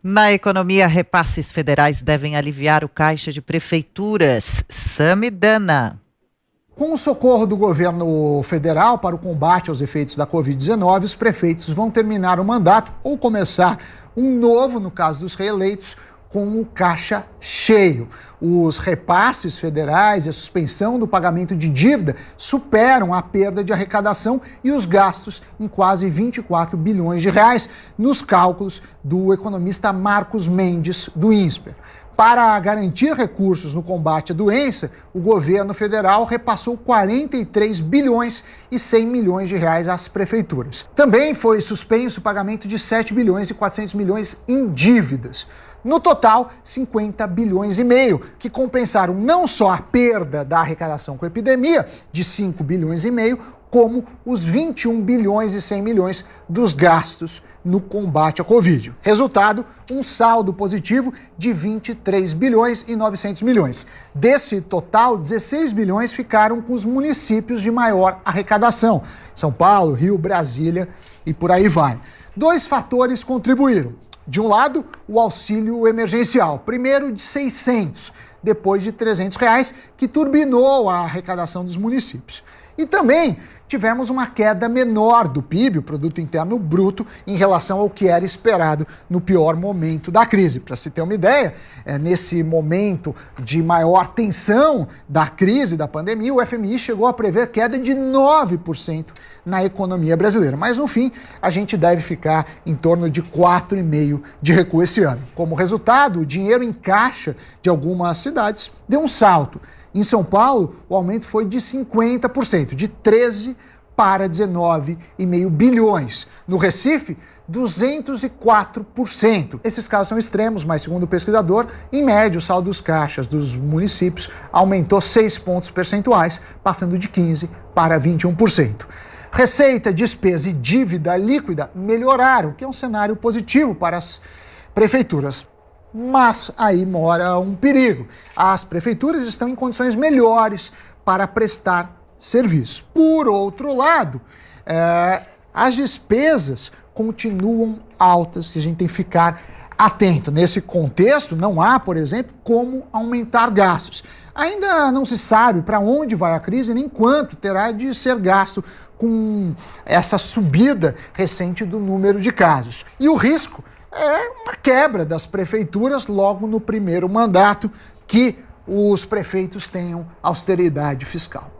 Na economia, repasses federais devem aliviar o caixa de prefeituras. Samidana. Com o socorro do governo federal para o combate aos efeitos da Covid-19, os prefeitos vão terminar o mandato ou começar um novo, no caso dos reeleitos, com o caixa cheio. Os repasses federais e a suspensão do pagamento de dívida superam a perda de arrecadação e os gastos em quase 24 bilhões de reais, nos cálculos do economista Marcos Mendes, do INSPER. Para garantir recursos no combate à doença, o governo federal repassou 43 bilhões e 100 milhões de reais às prefeituras. Também foi suspenso o pagamento de 7 bilhões e 400 milhões em dívidas. No total, 50 bilhões e meio, que compensaram não só a perda da arrecadação com a epidemia, de 5 bilhões e meio, como os 21 bilhões e 100 milhões dos gastos no combate à Covid. Resultado, um saldo positivo de 23 bilhões e 900 milhões. Desse total, 16 bilhões ficaram com os municípios de maior arrecadação. São Paulo, Rio, Brasília e por aí vai. Dois fatores contribuíram. De um lado, o auxílio emergencial, primeiro de 600, depois de 300 reais, que turbinou a arrecadação dos municípios. E também tivemos uma queda menor do PIB, o Produto Interno Bruto, em relação ao que era esperado no pior momento da crise. Para se ter uma ideia, nesse momento de maior tensão da crise, da pandemia, o FMI chegou a prever queda de 9% na economia brasileira. Mas, no fim, a gente deve ficar em torno de 4,5% de recuo esse ano. Como resultado, o dinheiro em caixa de algumas cidades deu um salto. Em São Paulo, o aumento foi de 50%, de 13 para 19,5 bilhões. No Recife, 204%. Esses casos são extremos, mas segundo o pesquisador, em média, o saldo dos caixas dos municípios aumentou 6 pontos percentuais, passando de 15% para 21%. Receita, despesa e dívida líquida melhoraram, que é um cenário positivo para as prefeituras. Mas aí mora um perigo. As prefeituras estão em condições melhores para prestar serviço. Por outro lado, as despesas continuam altas e a gente tem que ficar atento. Nesse contexto, não há, por exemplo, como aumentar gastos. Ainda não se sabe para onde vai a crise nem quanto terá de ser gasto com essa subida recente do número de casos. E o risco é uma quebra das prefeituras logo no primeiro mandato, que os prefeitos tenham austeridade fiscal.